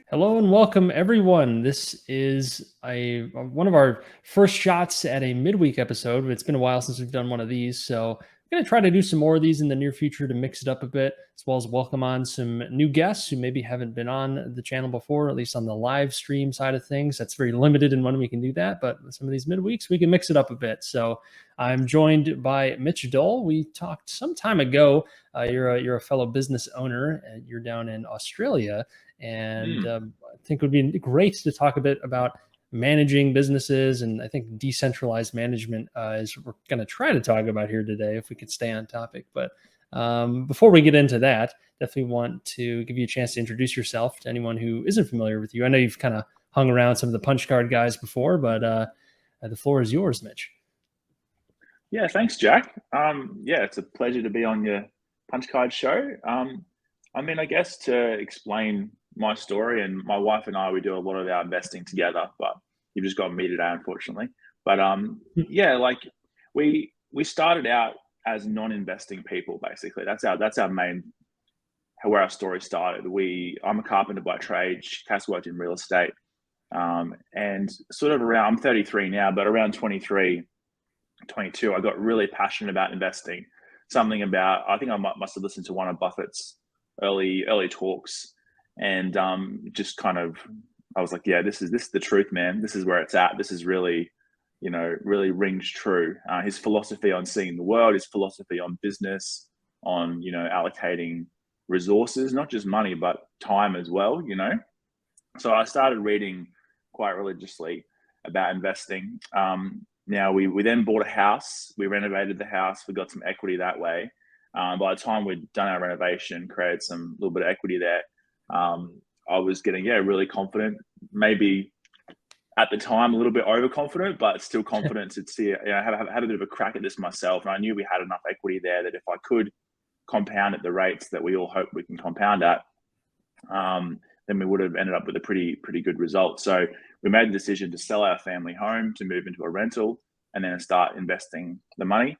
Hello and welcome, everyone. This is one of our first shots at a midweek episode. It's been a while since we've done one of these, so I'm going to try to do some more of these in the near future to mix it up a bit, as well as welcome on some new guests who maybe haven't been on the channel before, at least on the live stream side of things. That's very limited in when we can do that, but some of these midweeks we can mix it up a bit. So I'm joined by Mitch Dol. We talked some time ago. You're a fellow business owner, and you're down in Australia. And I think it would be great to talk a bit about managing businesses. And I think decentralized management is what we're going to try to talk about here today, if we could stay on topic. But before we get into that, definitely want to give you a chance to introduce yourself to anyone who isn't familiar with you. I know you've kind of hung around some of the punch card guys before, but the floor is yours, Mitch. Yeah, thanks, Jack. It's a pleasure to be on your punch card show. I guess to explain my story, and my wife and I, we do a lot of our investing together, but you've just got me today, unfortunately. But we started out as non-investing people, basically. That's our main, where our story started. I'm a carpenter by trade. Cass worked in real estate, and sort of around, I'm 33 now, but around 23, 22, I got really passionate about investing. Something about, I think I must have listened to one of Buffett's early talks, and just kind of, I was like, yeah, this is the truth, man. This is where it's at. This is really, really rings true. His philosophy on seeing the world, his philosophy on business, on, allocating resources, not just money, but time as well, So I started reading quite religiously about investing. Now we then bought a house, we renovated the house, we got some equity that way. By the time we'd done our renovation, created some little bit of equity there, I was getting, really confident, maybe at the time a little bit overconfident, but still confident to see, have a bit of a crack at this myself. And I knew we had enough equity there that if I could compound at the rates that we all hope we can compound at, then we would have ended up with a pretty good result. So we made the decision to sell our family home, to move into a rental, and then start investing the money.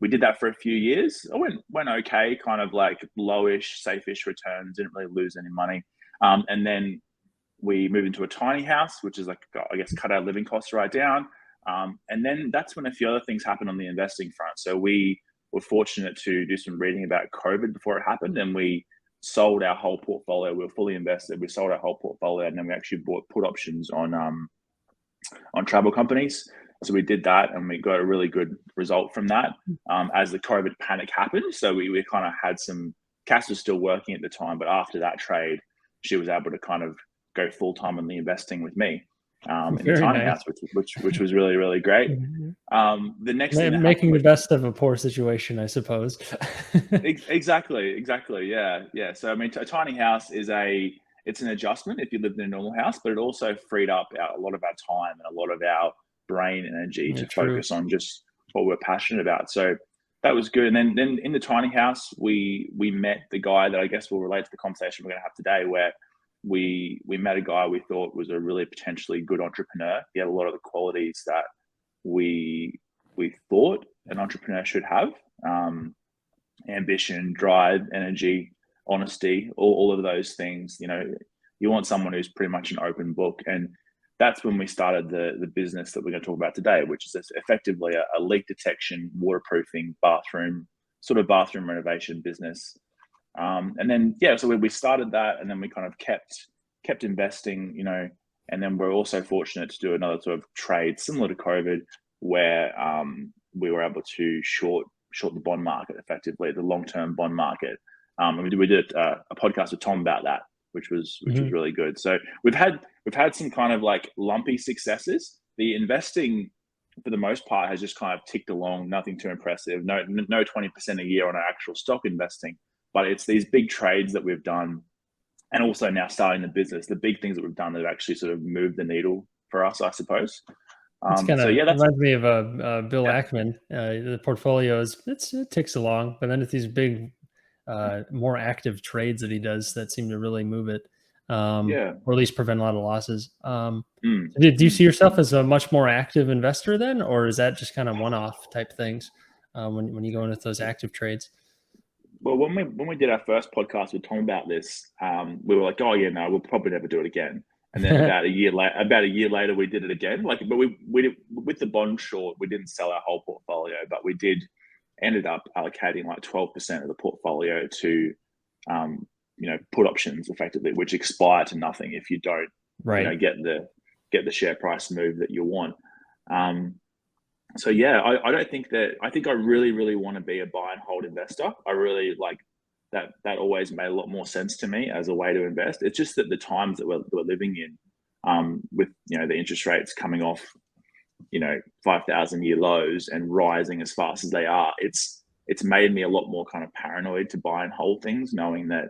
We did that for a few years. It went okay, kind of like lowish, safe-ish returns, didn't really lose any money. And then we moved into a tiny house, which is like, I guess, cut our living costs right down. And then that's when a few other things happened on the investing front. So we were fortunate to do some reading about COVID before it happened, and we sold our whole portfolio. We were fully invested. We sold our whole portfolio, and then we actually bought put options on travel companies. So we did that, and we got a really good result from that as the COVID panic happened. So we kind of had some, Cass was still working at the time, but after that trade, she was able to kind of go full time on the investing with me in the tiny house, which was really, really great. The next thing making the best of a poor situation, I suppose. Exactly. Yeah. So a tiny house it's an adjustment if you lived in a normal house, but it also freed up a lot of our time and a lot of our brain energy to focus on just what we're passionate about. So that was good. And then in the tiny house, we met the guy that I guess will relate to the conversation we're going to have today, where we met a guy we thought was a really potentially good entrepreneur. He had a lot of the qualities that we thought an entrepreneur should have: ambition, drive, energy, honesty, all of those things. You want someone who's pretty much an open book. And that's when we started the business that we're going to talk about today, which is effectively a leak detection, waterproofing, bathroom renovation business. And then, so we started that, and then we kind of kept investing, and then we're also fortunate to do another sort of trade similar to COVID, where we were able to short the bond market, effectively the long-term bond market. And we did a podcast with Tom about that, which was really good. So we've had some kind of like lumpy successes. The investing, for the most part, has just kind of ticked along, nothing too impressive. No 20% a year on our actual stock investing, but it's these big trades that we've done, and also now starting the business, the big things that we've done that have actually sort of moved the needle for us, I suppose. Reminds me of Bill Ackman. The portfolio it ticks along, but then it's these big, more active trades that he does that seem to really move it. Yeah. or at least prevent a lot of losses. Mm, So do you mm. see yourself as a much more active investor then, or is that just kind of one-off type things when you go into those active trades? Well, when we did our first podcast with Tom about this, we were like, "Oh yeah, no, we'll probably never do it again." And then about a year later, we did it again. Like, but we did, with the bond short, we didn't sell our whole portfolio, but we did ended up allocating like 12% of the portfolio to, put options effectively, which expire to nothing if you don't, Right. get the share price move that you want. Um, so yeah, I don't think that I think I really, really want to be a buy and hold investor. I really like that. That always made a lot more sense to me as a way to invest. It's just that the times that we're living in, with the interest rates coming off, 5,000 year lows and rising as fast as they are, it's made me a lot more kind of paranoid to buy and hold things, knowing that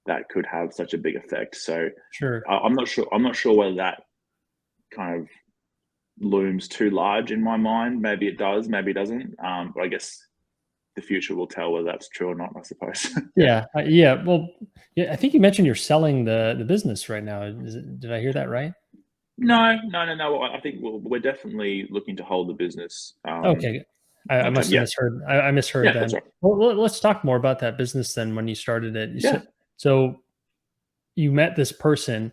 that could have such a big effect. So Sure. I'm not sure. I'm not sure whether that kind of looms too large in my mind. Maybe it does, maybe it doesn't. But I guess the future will tell whether that's true or not, I suppose. Yeah. Yeah. Yeah. Well, yeah. I think you mentioned you're selling the business right now. Did I hear that right? No, no, no, no. I think we're definitely looking to hold the business Okay. I long term. must have Yeah. misheard. I misheard Yeah, that's then. right. Well, let's talk more about that business then when you started it. Yeah. So you met this person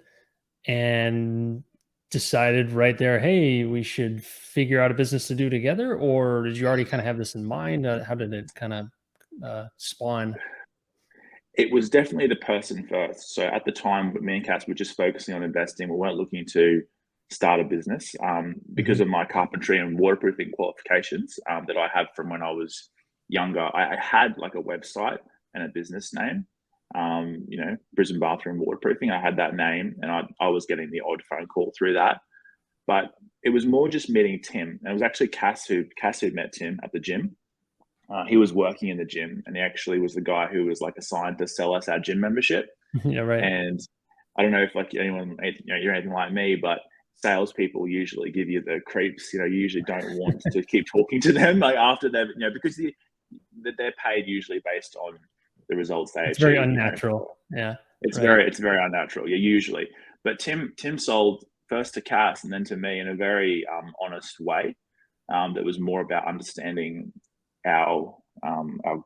and decided right there, hey, we should figure out a business to do together, or did you already kind of have this in mind? How did it kind of spawn? It was definitely the person first. So at the time, me and Cass were just focusing on investing. We weren't looking to start a business, because Mhm. of my carpentry and waterproofing qualifications, that I have from when I was younger. I had like a website and a business name, Brisbane Bathroom Waterproofing. I had that name, and I was getting the odd phone call through that. But it was more just meeting Tim. And it was actually Cass who met Tim at the gym. He was working in the gym, and he actually was the guy who was like assigned to sell us our gym membership. Yeah, right. And I don't know if like anyone, you're anything like me, but salespeople usually give you the creeps. You usually don't want to keep talking to them like after they've, because they're paid usually based on the results they It's very achieve. unnatural. Yeah, right. It's very unnatural. Yeah, usually. But Tim sold first to Cass and then to me in a very honest way. That was more about understanding our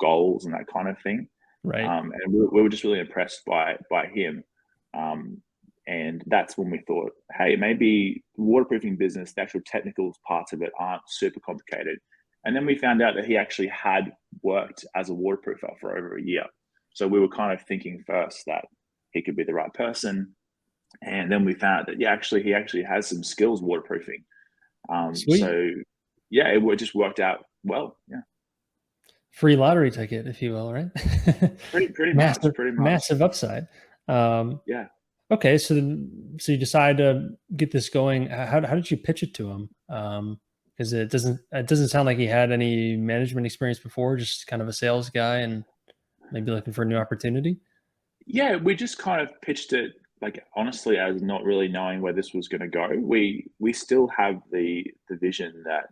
goals and that kind of thing. Right. And we were just really impressed by him. Um, and that's when we thought, hey, maybe the waterproofing business, the actual technical parts of it aren't super complicated. And then we found out that he actually had worked as a waterproofer for over a year. So we were kind of thinking first that he could be the right person. And then we found out that he actually has some skills waterproofing. Sweet. So yeah, it just worked out well. Yeah. Free lottery ticket, if you will, right? Pretty much, Massive, pretty much. massive upside. Um, Yeah. okay, so you decide to get this going. How did you pitch it to him? Because it doesn't sound like he had any management experience before, just kind of a sales guy and maybe looking for a new opportunity. Yeah, we just kind of pitched it like honestly as not really knowing where this was going to go. We still have the vision that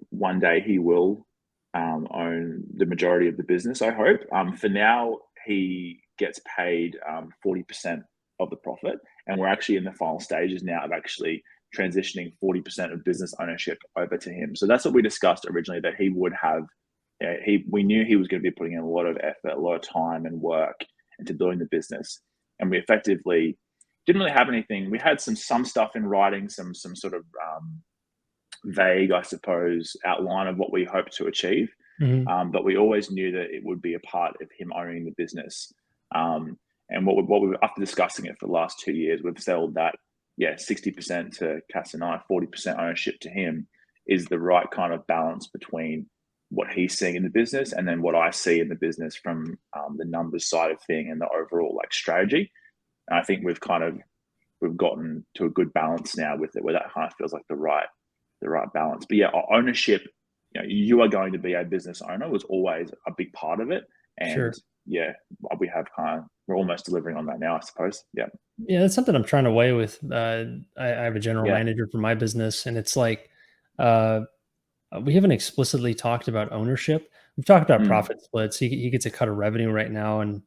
one day he will own the majority of the business. I hope. For now, he gets paid 40% of the profit, and we're actually in the final stages now of actually transitioning 40% of business ownership over to him. So that's what we discussed originally, that he would have. We knew he was going to be putting in a lot of effort, a lot of time and work into building the business, and we effectively didn't really have anything. We had some stuff in writing, some sort of vague, I suppose, outline of what we hoped to achieve. Mhm. But we always knew that it would be a part of him owning the business. And what we after discussing it for the last 2 years, we've settled that 60% to Cass and I, 40% ownership to him is the right kind of balance between what he's seeing in the business and then what I see in the business from the numbers side of thing and the overall like strategy. And I think we've gotten to a good balance now with it, where that kind of feels like the right balance. But yeah, ownership, you are going to be a business owner was always a big part of it. And Sure. yeah, we're almost delivering on that now, I suppose. Yeah. Yeah, that's something I'm trying to weigh with. I have a general Yeah. manager for my business, and it's like uh, we haven't explicitly talked about ownership. We've talked about Mm. profit splits. He gets a cut of revenue right now, and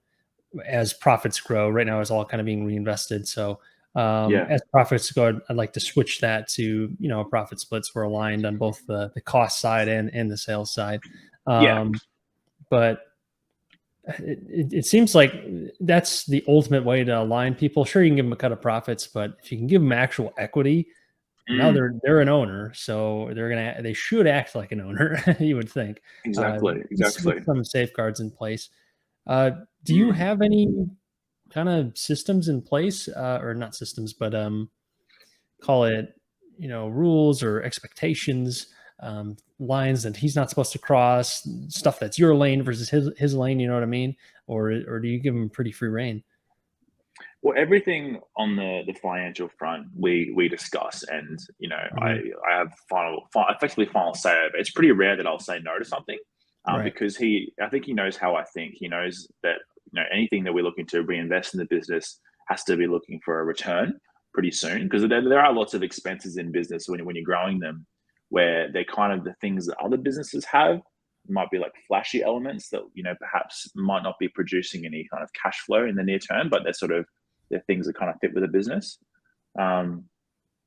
as profits grow. Right now, it's all kind of being reinvested. So Yeah. as profits go, I'd like to switch that to, a profit splits were aligned on both the cost side and the sales side. Yeah. But it seems like that's the ultimate way to align people. Sure, you can give them a cut of profits, but if you can give them actual equity, now Mm, they're an owner, so they should act like an owner. You would think, uh, exactly. with Exactly. some safeguards in place. Do you Mm. have any kind of systems in place, or not systems, but call it, rules or expectations, lines that he's not supposed to cross, stuff that's your lane versus his lane. You know what I mean? Or do you give him pretty free reign? Well, everything on the financial front we discuss, and Hmm. I have effectively final say over. It's pretty rare that I'll say no to something, Right. because I think he knows how I think. He knows that anything that we're looking to reinvest in the business has to be looking for a return pretty soon, because there are lots of expenses in business when you're growing them, where they're kind of the things that other businesses have. Might be like flashy elements that perhaps might not be producing any kind of cash flow in the near term, but they're things that kind of fit with the business. Um,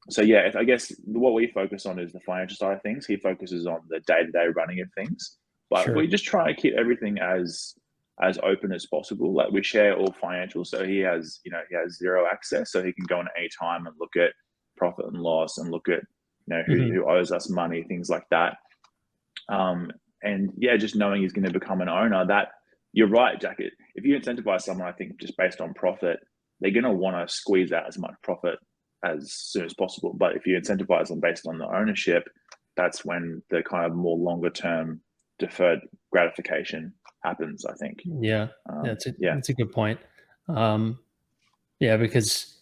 so yeah, I guess what we focus on is the financial side of things. He focuses on the day-to-day running of things, but we Sure. just try to keep everything as open as possible. Like we share all financials, so he has zero access, so he can go in at any time and look at profit and loss and look at Hmm. who owes us money, things like that. Um, and yeah, just knowing he's going to become an owner, that you're right, Jack. If you incentivize someone, I think just based on profit, they're going to want to squeeze out as much profit as soon as possible. But if you incentivize them based on the ownership, that's when the kind of more longer term deferred gratification happens, I think. Yeah. Yeah. Yeah. That's a good point. Um, yeah, because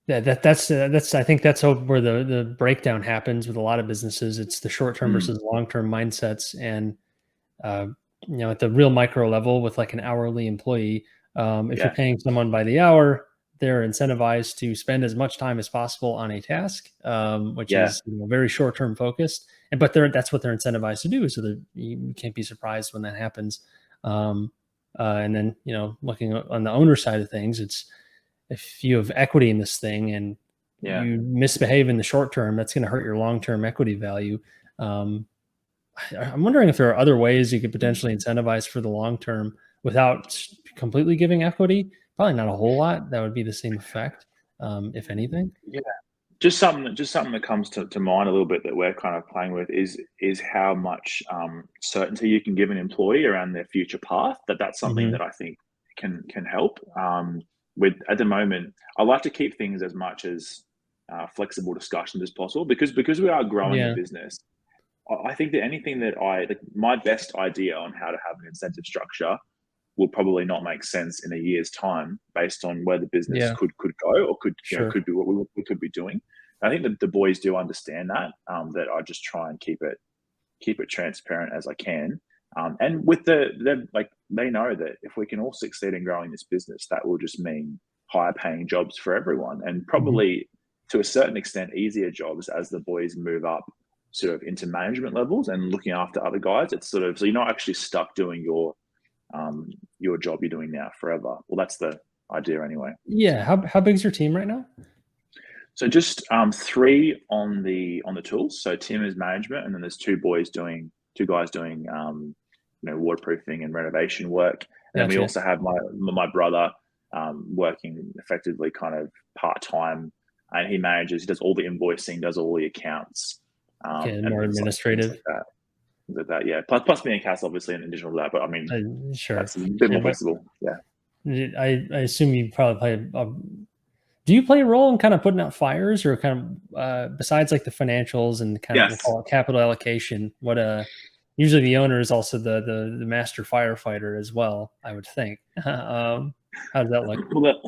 that's I think that's where the breakdown happens with a lot of businesses. It's the short term Mm, versus long term mindsets, and uh, at the real micro level with like an hourly employee, if you're yeah. paying someone by the hour, they're incentivized to spend as much time as possible on a task, which Yeah. is very short term focused. And that's what they're incentivized to do. So that you can't be surprised when that happens. Um, and then looking on the owner side of things, it's if you have equity in this thing and Yeah. you misbehave in the short term, that's going to hurt your long term equity value. Um, I'm wondering if there are other ways you could Mm. potentially incentivize for the long term without completely giving equity. Probably not a whole lot. That would be the same effect, if anything. Yeah. Just something that comes to mind a little bit that we're kind of playing with is how much certainty you can give an employee around their future path. That's something Hmm. that I think can help. With at the moment, I like to keep things as much as flexible discussions as possible, because we are growing a Yeah. business. I think that anything that my best idea on how to have an incentive structure will probably not make sense in a year's time based on where the business Yeah. could go, or Sure. could be what we could be doing. I think that the boys do understand that, that I just try and keep it transparent as I can. And with they know that if we can all succeed in growing this business, that will just mean higher paying jobs for everyone, and Hmm. probably to a certain extent easier jobs as the boys move up sort of into management levels and looking after other guys. It's sort of, so you're not actually stuck doing your job you're doing now forever. Well, that's the idea anyway. Yeah. So, How big's your team right now? so just three on the tools. So Tim is management, and then there's two guys doing waterproofing and renovation work, and then we Gotcha. also have my brother working effectively kind of part time, and he does all the invoicing, does all the accounts, Okay. and More things administrative. like that. Yeah. Plus me and Cass, obviously, in addition to that. But I mean, Sure. that's a bit Yeah, more but flexible. Yeah. I assume you probably play do you play a role in kind of putting out fires or kind of besides like the financials and kind of we'll Yes. call it capital allocation? What usually the owner is also the master firefighter as well, I would think. How does that look? Well,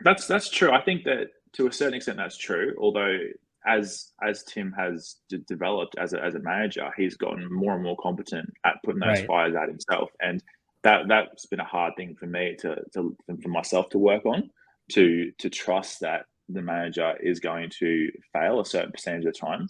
that's true. I think that to a certain extent that's true. Although as Tim has developed as a manager, he's gotten more and more competent at putting those Right. fires out himself, and that's been a hard thing for me for myself to work on, to trust that the manager is going to fail a certain percentage of the time,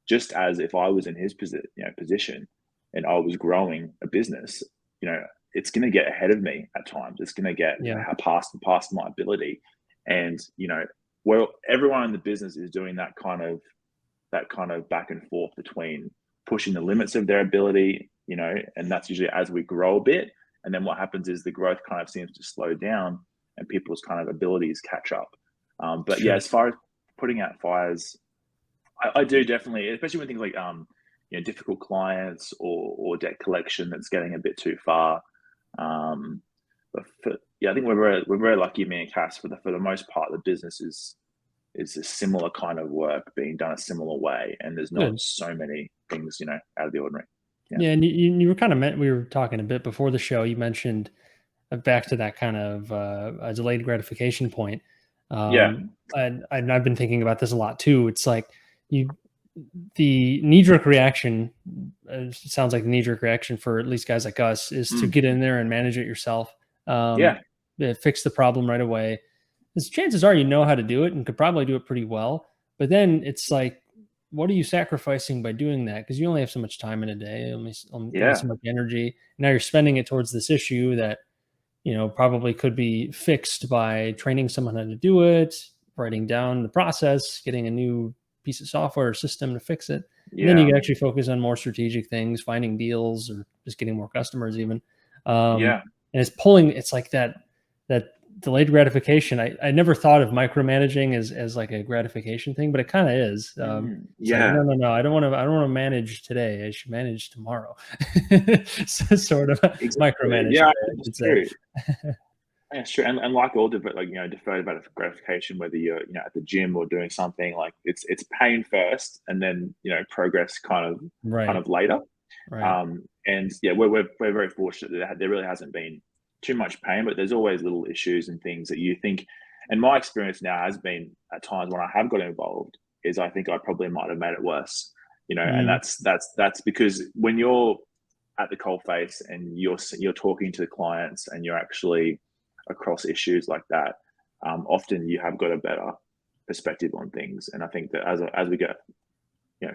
just as if I was in his position and I was growing a business, you know. it's going to get ahead of me at times. It's going to get Yeah. past my ability, and well, everyone in the business is doing that kind of back and forth between pushing the limits of their ability, and that's usually as we grow a bit. And then what happens is the growth kind of seems to slow down and people's kind of abilities catch up. But yeah, Sure. as far as putting out fires, I do definitely, especially when things like difficult clients or debt collection that's getting a bit too far. But I think we're very lucky, me and Cass, for the most part, the business is a similar kind of work being done a similar way, and there's not Good. so many things out of the ordinary. Yeah, and you were kind of we were talking a bit before the show. You mentioned back to that kind of a delayed gratification point. Yeah. And I've been thinking about this a lot too. It's like the knee-jerk reaction, sounds like the knee-jerk reaction for at least guys like us, is to get in there and manage it yourself. Yeah. Fix the problem right away. Because chances are you know how to do it and could probably do it pretty well. But then it's like, what are you sacrificing by doing that? Because you only have so much time in a day, only so much energy. Now you're spending it towards this issue that probably could be fixed by training someone how to do it, writing down the process, getting a new piece of software or system to fix it. And then you can actually focus on more strategic things, finding deals or just getting more customers even. And it's like that delayed gratification. I never thought of micromanaging as like a gratification thing, but it kind of is. It's like, no, I don't want to manage today. I should manage tomorrow. So sort of micromanagement. Yeah, it's true. Yeah, sure. And like all deferred gratification, whether you're at the gym or doing something, like it's pain first, and then progress kind of later. Right. And yeah, we're very fortunate that there really hasn't been too much pain, but there's always little issues and things that you think. And my experience now has been at times when I have got involved is I think I probably might have made it worse. And that's because when you're at the coalface and you're talking to the clients and you're actually across issues like that, often you have got a better perspective on things. And I think that as we get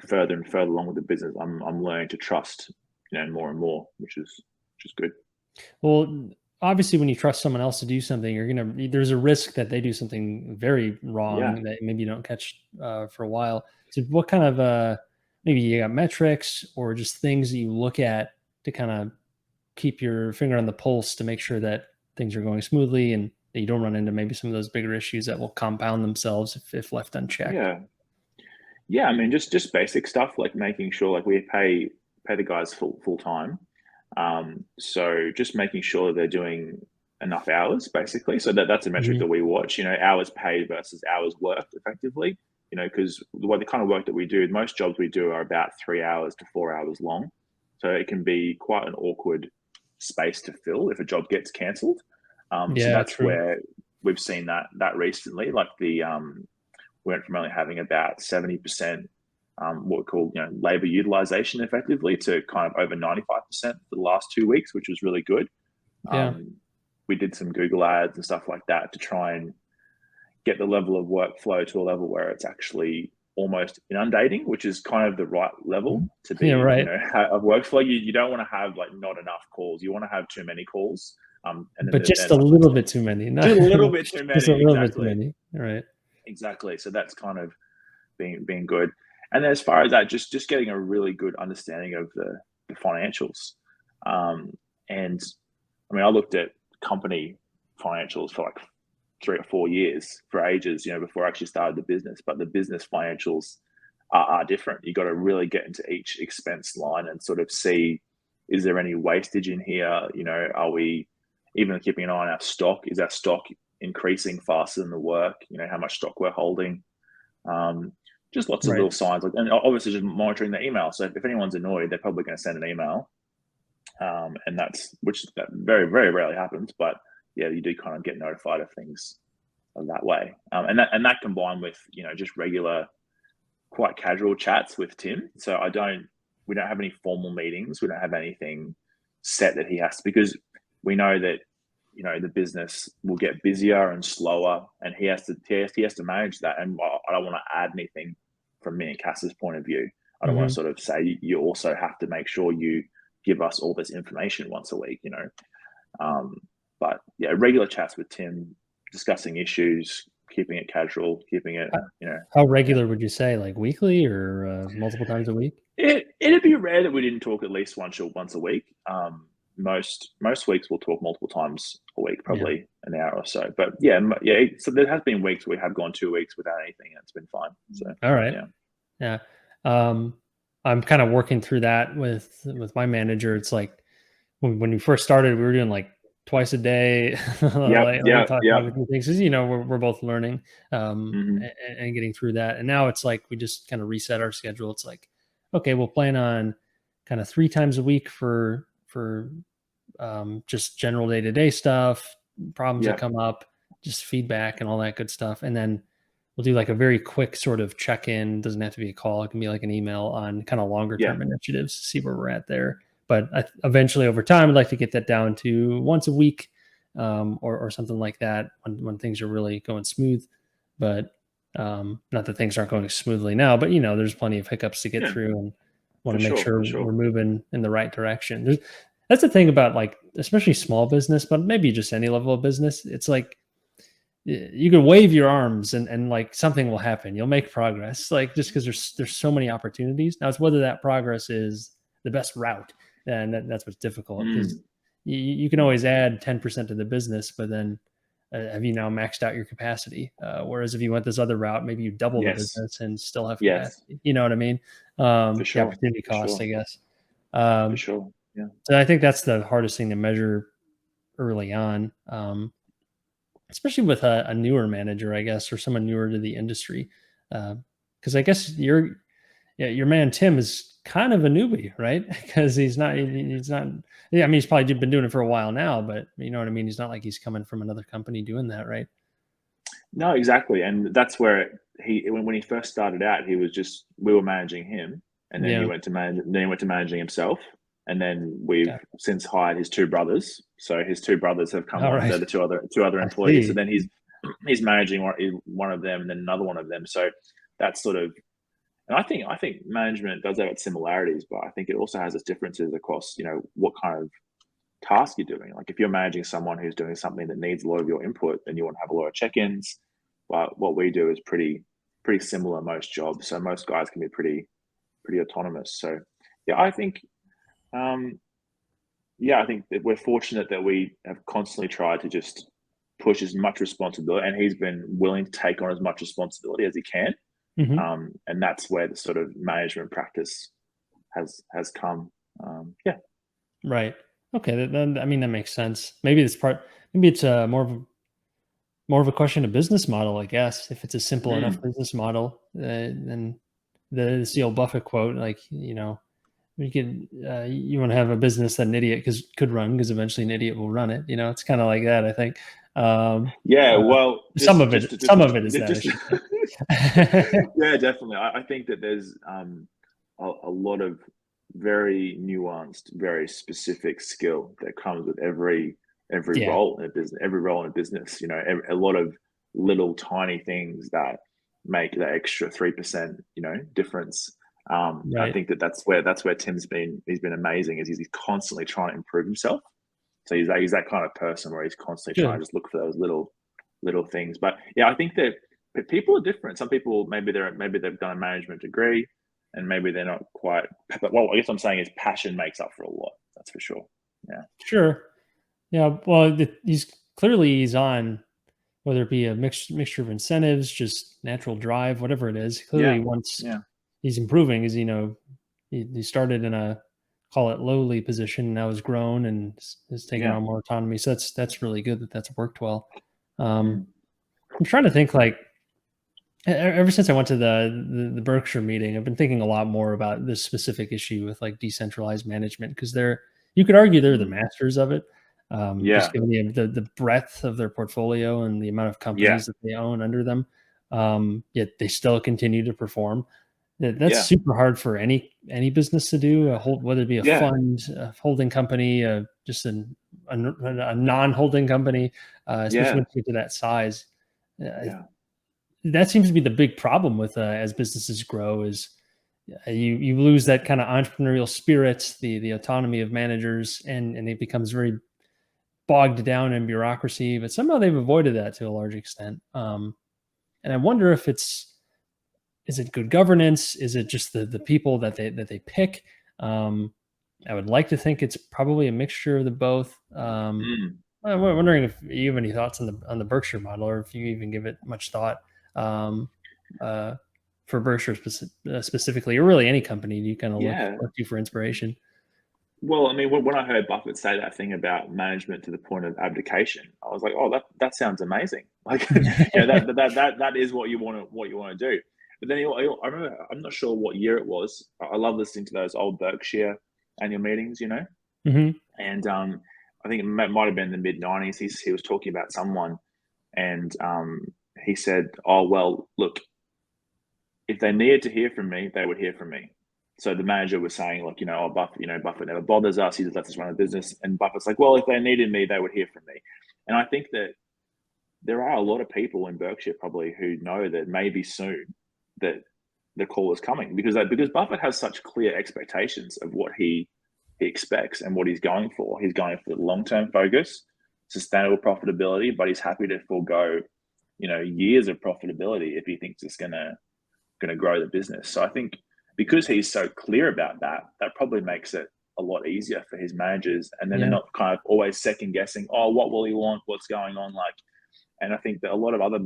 further and further along with the business, I'm learning to trust more and more, which is good. Well, obviously, when you trust someone else to do something, there's a risk that they do something very wrong that maybe you don't catch for a while. So, what kind of maybe you got metrics or just things that you look at to kind of keep your finger on the pulse to make sure that things are going smoothly and that you don't run into maybe some of those bigger issues that will compound themselves if left unchecked? I mean, just basic stuff like making sure like we pay the guys full time. So just making sure they're doing enough hours, basically. So that's a metric that we watch. Hours paid versus hours worked, effectively. Because the kind of work that we do, most jobs we do are about 3 hours to 4 hours long. So it can be quite an awkward space to fill if a job gets cancelled. So that's true. where we've seen that recently. Like we went from only having about 70%. What we call labor utilization effectively to kind of over 95% for the last 2 weeks, which was really good. We did some Google ads and stuff like that to try and get the level of workflow to a level where it's actually almost inundating, which is kind of the right level to be. Of workflow. You don't want to have like not enough calls. You want to have too many calls. But just a little bit too many. Just a little bit too many. Just a little bit too many. Right. Exactly. So that's kind of being good. And then as far as that, just getting a really good understanding of the financials. And I mean, I looked at company financials for like 3 or 4 years for ages, before I actually started the business. But the business financials are different. You got to really get into each expense line and sort of see, is there any wastage in here? Are we even keeping an eye on our stock? Is our stock increasing faster than the work? How much stock we're holding? Just lots of little signs, and obviously just monitoring the email. So if anyone's annoyed, they're probably going to send an email, and that very, very rarely happens. But yeah, you do kind of get notified of things that way, and that combined with just regular, quite casual chats with Tim. So we don't have any formal meetings. We don't have anything set that he has to, because we know that the business will get busier and slower, and he has to manage that. And I don't want to add anything from me and Cass's point of view. I don't want to sort of say you also have to make sure you give us all this information once a week. But yeah, regular chats with Tim, discussing issues, keeping it casual, keeping it, How how yeah. regular would you say, like weekly or multiple times a week? It'd be rare that we didn't talk at least once a week. Most weeks we'll talk multiple times a week, Yeah. probably an hour or so. But yeah, yeah. So there has been weeks we have gone 2 weeks without anything, and it's been fine. So All right. yeah, Yeah. Um, I'm kind of working through that with my manager. It's like when we first started, we were doing like twice a day, yep, like yep, talking yep. through things. 'Cause, we're both learning Hmm. and getting through that. And now it's like we just kind of reset our schedule. It's like, okay, we'll plan on kind of 3 times a week for just general day to day stuff, problems that Yep, come up, just feedback and all that good stuff. And then we'll do like a very quick sort of check in. Doesn't have to be a call. It can be like an email on kind of longer yeah, term initiatives, see where we're at there. But eventually over time, I'd like to get that down to once a week or something like that when things are really going smooth. But not that things aren't going smoothly now, but there's plenty of hiccups to get yeah, through and want for to make sure, sure for we're sure. moving in the right direction. That's the thing about like, especially small business, but maybe just any level of business. It's like, you can wave your arms and like something will happen. You'll make progress, like just because there's so many opportunities. Now it's whether that progress is the best route, and that's what's difficult because Mm, you can mm. always add 10% to the business, but then have you now maxed out your capacity? Whereas if you went this other route, maybe you double the Yes, business and still have yes, capacity. You know what I mean? for The sure, opportunity for cost, sure, I guess. for Um, sure. Yeah, so I think that's the hardest thing to measure early on. Especially with a newer manager, I guess, or someone newer to the industry. Because I guess your man Tim is kind of a newbie, right? Because he's not. Yeah, I mean, he's probably been doing it for a while now, but you know what I mean. He's not like he's coming from another company doing that, right? no, exactly, and that's where when he first started out, he was just we were managing him, and then Yeah. he went to managing himself, and then we've Okay. since hired his two brothers. So his two brothers have come All on. They're right. the two other I employees. So see. then he's managing one of them, and then another one of them. So that's sort of, and I think management does have its similarities, but I think it also has its differences across what kind of task you're doing. Like if you're managing someone who's doing something that needs a lot of your input, then you want to have a lot of check-ins. But what we do is pretty similar most jobs. So most guys can be pretty autonomous. So yeah, um, I think that we're fortunate that we have constantly tried to just push as much responsibility, and he's been willing to take on as much responsibility as he can. Hmm. And that's where the sort of management practice has come. Yeah, Right. Okay. I mean, that makes sense. Maybe it's part. Maybe it's more of a question of business model, I guess. If it's a simple enough mm, business model, then it's the old Buffett quote, like you could you want to have a business that an idiot could run because eventually an idiot will run it. It's kind of like that, I think. yeah. Uh, Well, some of it, some of it is that, I just should say. yeah, definitely. I think that there's a lot of very nuanced, very specific skill that comes with every Yeah. role in a business. Every role in a business, a lot of little tiny things that make that extra 3%, difference. I Right. think that's where he's been amazing. Is he's constantly trying to improve himself. So he's that kind of person where he's constantly trying to Good. just look for those little things. But yeah, I think that but people are different. Some people maybe they've done a management degree, and maybe they're not quite. But well, I guess what I'm saying is passion makes up for a lot. That's for sure. Yeah, Sure. Yeah. Well, he's on, whether it be a mixture of incentives, just natural drive, whatever it is. Clearly, yeah, once yeah, he's improving, is he started in a, call it, lowly position, now has grown and has taken yeah. on more autonomy. So that's really good that that's worked well. Um, Mm, I'm trying to think, like, ever since I went to the Berkshire meeting, I've been thinking a lot more about this specific issue with like decentralized management, because you could argue they're the mm, masters of it, just yeah, given the breadth of their portfolio and the amount of yeah, companies that they own under them. Yet they still continue to perform. That's yeah, super hard for any business to do. Whether it be a yeah, fund, a holding company, just a non-holding company, especially yeah, when you get to that size. Uh, yeah, that seems to be the big problem with as businesses grow, is you lose that kind of entrepreneurial spirit, the autonomy of managers, and it becomes very bogged down in bureaucracy, but somehow they've avoided that to a large extent. And I wonder if is it good governance? Is it just the people that they pick? I would like to think it's probably a mixture of the both. I'm wondering if you have any thoughts on the Berkshire model, or if you even give it much thought, for Berkshire specifically, or really any company you kind of Yeah. look to for inspiration. Well, I mean, when I heard Buffett say that thing about management to the point of abdication, I was like, "Oh, that sounds amazing!" Like, that is what you want to do. But then I remember, I'm not sure what year it was. I love listening to those old Berkshire annual meetings, Hmm. and I think it might have been the mid-90s. He was talking about someone, and he said, "Oh well, look, if they needed to hear from me, they would hear from me." So the manager was saying, like, oh, Buffett never bothers us. He just lets us run a business. And Buffett's like, well, if they needed me, they would hear from me. And I think that there are a lot of people in Berkshire probably who know that maybe soon that the call is coming, because Buffett has such clear expectations of what he expects and what he's going for. He's going for the long-term focus, sustainable profitability, but he's happy to forego, years of profitability if he thinks it's gonna grow the business. So I think because he's so clear about that, that probably makes it a lot easier for his managers, and then they're Yeah. not kind of always second guessing, oh, what will he want, what's going on, like. And I think that a lot of other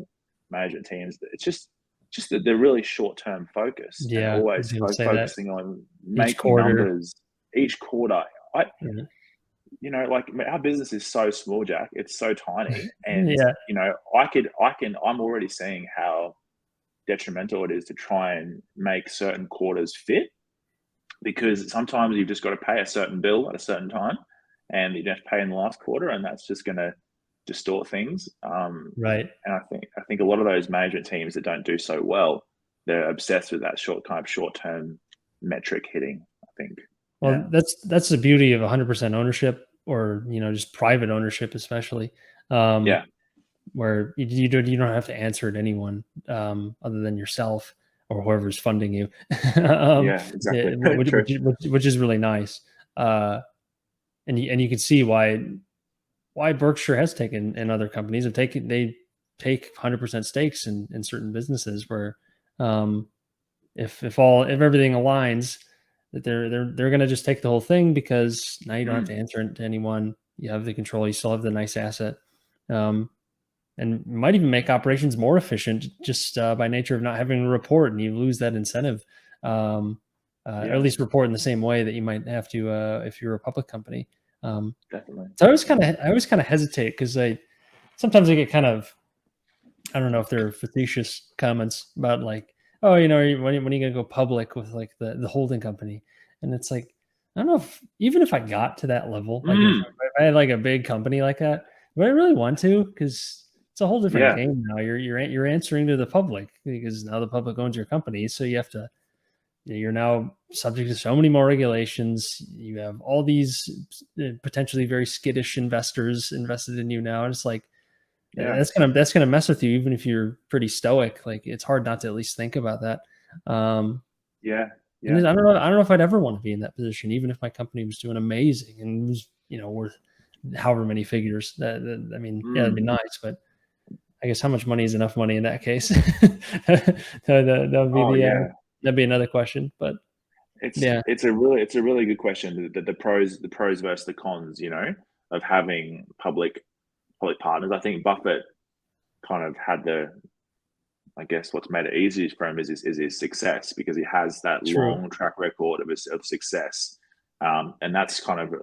management teams, it's just that they're really short-term focused and Yeah. I was always going to say that focusing on each making quarter. numbers each quarter. I Yeah. like, our business is so small, Jack. It's so tiny, and Yeah. I'm already seeing how detrimental it is to try and make certain quarters fit, because sometimes you've just got to pay a certain bill at a certain time, and you have to pay in the last quarter, and that's just going to distort things. Right. And I think a lot of those management teams that don't do so well, they're obsessed with that short term metric hitting, I think. Yeah. Well, that's the beauty of 100% ownership, or just private ownership, especially, Yeah. where you don't have to answer to anyone, other than yourself or whoever's funding you, Yeah. Exactly. True. which is really nice. And you can see why Berkshire has taken, and other companies have taken, they take 100% stakes in certain businesses where, um, if everything aligns, that they're going to just take the whole thing, because now you don't have to answer it to anyone. You have the control. You still have the nice asset, and might even make operations more efficient, just by nature of not having to report, and you lose that incentive, or at Yeah. least report in the same way that you might have to, if you're a public company. Um, Definitely. so I always kind of hesitate, because sometimes I get kind of, I don't know if they're facetious comments about, like, oh, when are you gonna go public with, like, the holding company? And it's like, I don't know if, even if I got to that level, like, if I had, like, a big company like that, would I really want to? Because it's a whole different Yeah. game now. You're answering to the public, because now the public owns your company, so you have to. You're now subject to so many more regulations. You have all these, potentially very skittish investors invested in you now, and it's like, Yeah. that's gonna mess with you, even if you're pretty stoic. Like, it's hard not to at least think about that. Um, Yeah. and Yeah. then I don't know if I'd ever want to be in that position, even if my company was doing amazing and was, worth however many figures. I mean, yeah, it'd be nice, but I guess how much money is enough money in that case? That would be Oh yeah. that'd be another question. But yeah, It's a really good question. The pros versus the cons, of having public partners. I think Buffett kind of had I guess what's made it easiest for him is his success, because he has that true, long track record of success, and that's kind of,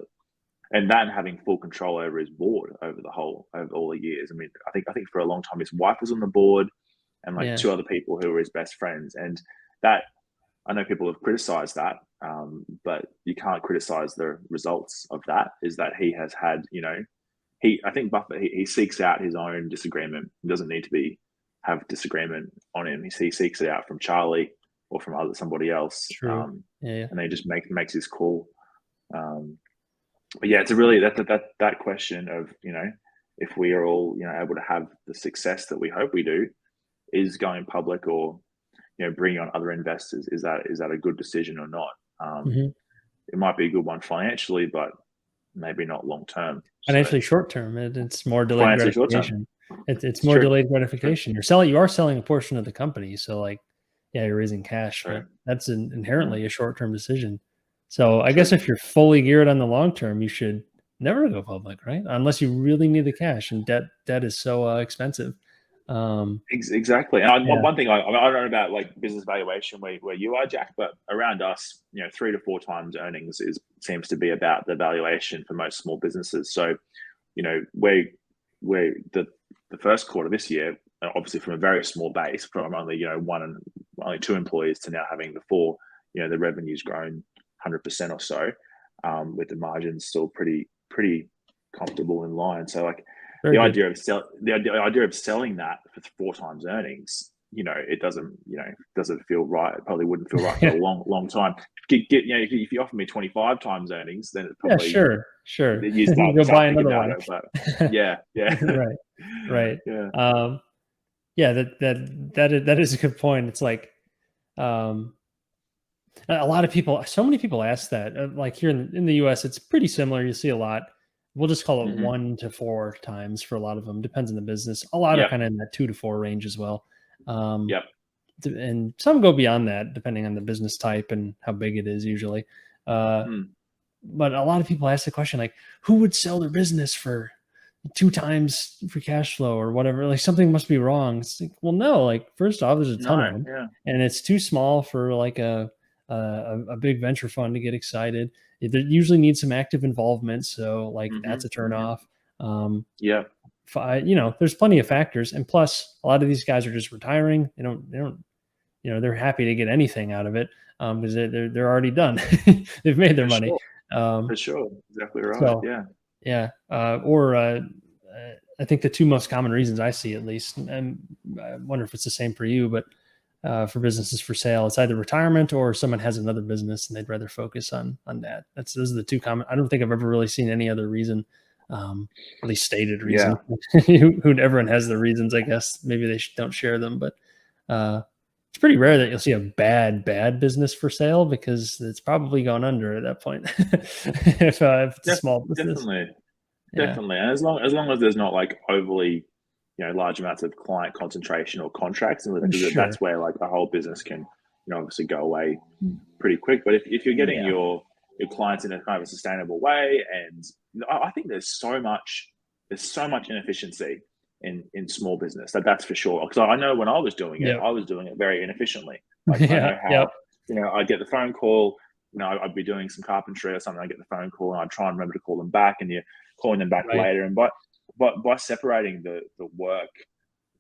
and then having full control over his board over all the years. I mean, I think for a long time his wife was on the board, and like yeah, two other people who were his best friends, and that, I know people have criticized that, but you can't criticize the results of that. Is that he has had, I think Buffett, he seeks out his own disagreement. He doesn't need to have disagreement on him. He seeks it out from Charlie or from somebody else, true, yeah, and then he just makes his call. But yeah, it's a really that question of, if we are all, able to have the success that we hope we do, is going public, or bringing on other investors, is that a good decision or not? hmm It might be a good one financially, but maybe not long term. So Financially short term, it's more delayed financially short term, gratification. It's it's more true. delayed True. gratification. You are selling a portion of the company, so like, yeah, you're raising cash, but True. that's Yeah. inherently a short term decision. So I guess True. if you're fully geared on the long term, you should never go public, right? Unless you really need the cash, and debt is so expensive. Exactly. And Yeah, one thing I don't know about like business valuation where you are, Jack, but around us, 3 to 4 times earnings seems to be about the valuation for most small businesses. So, we're the first quarter this year, obviously from a very small base, from only only 2 employees to now having the four. The revenue's grown 100% or so, with the margins still pretty comfortable in line. So like very good. the idea of selling that for 4 times earnings, doesn't feel right. It probably wouldn't feel right for a long time. If you offer me 25 times earnings, then it's Yeah, probably sure. you Go start buy thinking another about one. it. But yeah, yeah, Right, right. yeah. Yeah, that is a good point. It's like, um, a lot of people, so many people ask that. Like here in the US, it's pretty similar. You see a lot. We'll just call it Hmm. 1 to 4 times for a lot of them. Depends on the business. A lot are Yep, kind of in that 2 to 4 range as well. Um, yep. and some go beyond that, depending on the business type and how big it is usually. Uh, Mm. but a lot of people ask the question like, who would sell their business for 2 times free cash flow or whatever? Like something must be wrong. It's like, well, no. Like first off, there's a ton of No, them, yeah. and it's too small for like a big venture fund to get excited. They usually need some active involvement, so like Hmm. that's a turn Hmm. off. Um, Yep. there's plenty of factors, and plus a lot of these guys are just retiring. They don't they're happy to get anything out of it because they're already done. They've made their For money. sure. Um, For sure. Exactly right. so Yeah. yeah, I think the two most common reasons I see, at least, and I wonder if it's the same for you, but for businesses for sale, it's either retirement or someone has another business and they'd rather focus on that. Those are the two common. I don't think I've ever really seen any other reason, at least stated Yeah. reason. Everyone has their reasons, I guess. Maybe they don't share them, but uh, it's pretty rare that you'll see a bad business for sale because it's probably gone under at that point. If it's a small business, Definitely. yeah, Definitely, and as long as there's not like overly, large amounts of client concentration or contracts, and because sure, that's where like a whole business can, obviously go away pretty quick. But if you're getting yeah, your clients in a kind of a sustainable way, and I think there's so much inefficiency in small business that's for sure. Because I know when yep, I was doing it very inefficiently. Like I yeah, know yep, how, I'd get the phone call. I'd be doing some carpentry or something. I get the phone call, and I'd try and remember to call them back, and you're calling them back right. later. And by separating the work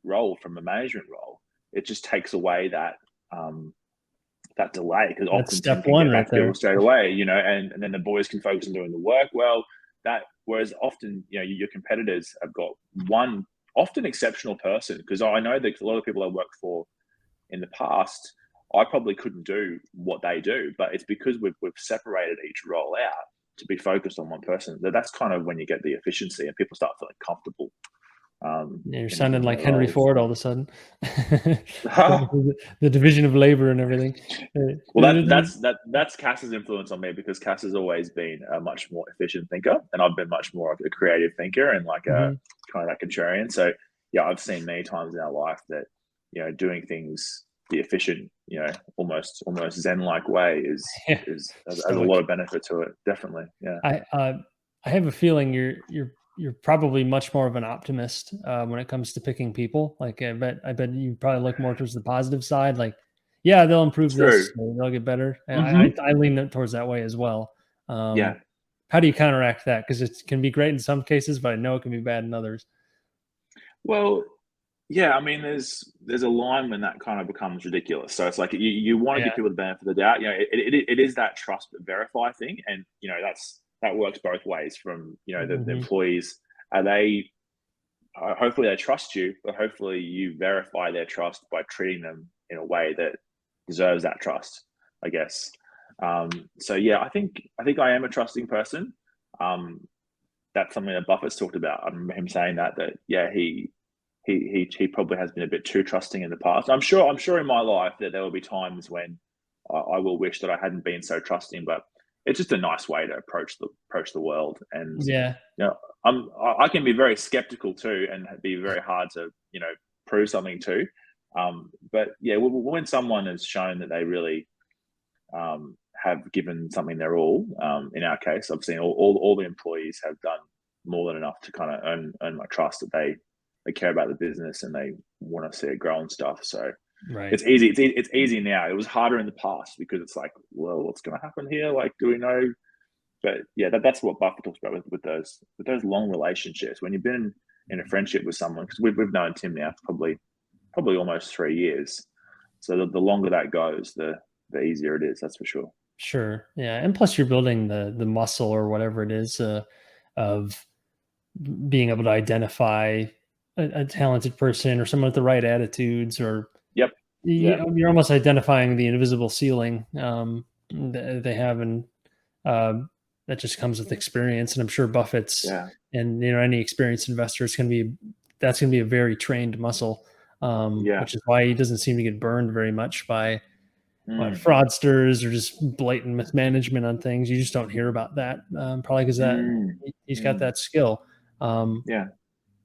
role from the management role, it just takes away that delay, because That's often step Tim can one get right back to people there. straight away, and then the boys can focus on doing the work well. Whereas often, your competitors have got one often exceptional person, because I know that a lot of people I worked for in the past, I probably couldn't do what they do, but it's because we've separated each role out to be focused on one person. That's kind of when you get the efficiency and people start feeling comfortable, You're in sounding like their Henry roles. Ford all of a sudden. The division of labor and everything. Well, that's Cass's influence on me, because Cass has always been a much more efficient thinker, and I've been much more of a creative thinker and like a Mhm. kind of that contrarian. So yeah, I've seen many times in our life that doing things the efficient, almost Zen like way is Yeah, has a lot stoic. of benefit to it. Definitely, yeah. I I have a feeling you're probably much more of an optimist when it comes to picking people. Like I bet you probably look more towards the positive side. Like, yeah, they'll improve True. this, or they'll get better. And Hmm. I lean towards that way as well. Yeah. How do you counteract that? Because it can be great in some cases, but I know it can be bad in others. Well, yeah, I mean, there's a line when that kind of becomes ridiculous. So it's like you want to give Yeah. people the benefit of the doubt. It is that trust but verify thing, and that works both ways. From the Hmm. employees, are they hopefully they trust you, but hopefully you verify their trust by treating them in a way that deserves that trust, I guess. So yeah, I think I am a trusting person. Um, that's something that Buffett's talked about. I remember him saying that yeah, he probably has been a bit too trusting in the past. I'm sure in my life that there will be times when I will wish that I hadn't been so trusting, but it's just a nice way to approach the world. And Yeah. I can be very skeptical too, and be very hard to prove something to. But yeah, when someone has shown that they really have given something their all, in our case, I've seen all the employees have done more than enough to kind of earn my trust that they care about the business and they want to see it grow and stuff. So Right. it's easy. It's easy now. It was harder in the past because it's like, well, what's going to happen here? Like, do we know? But yeah, that's what Buffett talks about with those long relationships. When you've been in a friendship with someone, because we've known Tim now for probably almost 3 years. So the longer that goes, the easier it is. That's for sure. Sure. Yeah. And plus you're building the muscle or whatever it is, of being able to identify a talented person or someone with the right attitudes, or Yep. Yeah. you're almost identifying the invisible ceiling, they have, and that just comes with experience. And I'm sure Buffett's, Yeah. and any experienced investor, that's going to be a very trained muscle, Yeah. which is why he doesn't seem to get burned very much by Mm. fraudsters or just blatant mismanagement on things. You just don't hear about that, probably because that Mm. he's got Mm. that skill. Yeah.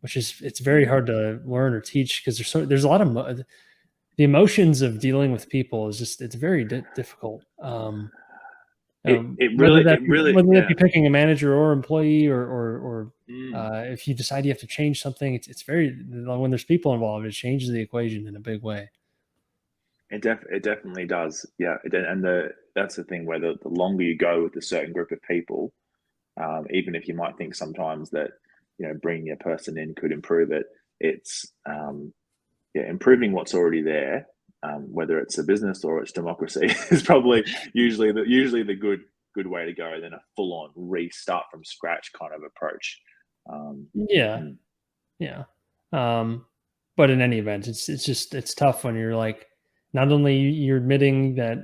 Which is, it's very hard to learn or teach, because there's a lot of the emotions of dealing with people is just, it's very difficult. It Whether really that it be, really whether that yeah. be picking a manager or employee, or Mm. if you decide you have to change something, it's very, when there's people involved, it changes the equation in a big way. It definitely does. Yeah. And that's the thing where the longer you go with a certain group of people, even if you might think sometimes that bringing a person in could improve it, it's improving what's already there, whether it's a business or it's democracy, is probably usually the good way to go than a full on restart from scratch kind of approach. Yeah. Mm, Yeah. But in any event, it's tough when you're like, not only you're admitting that,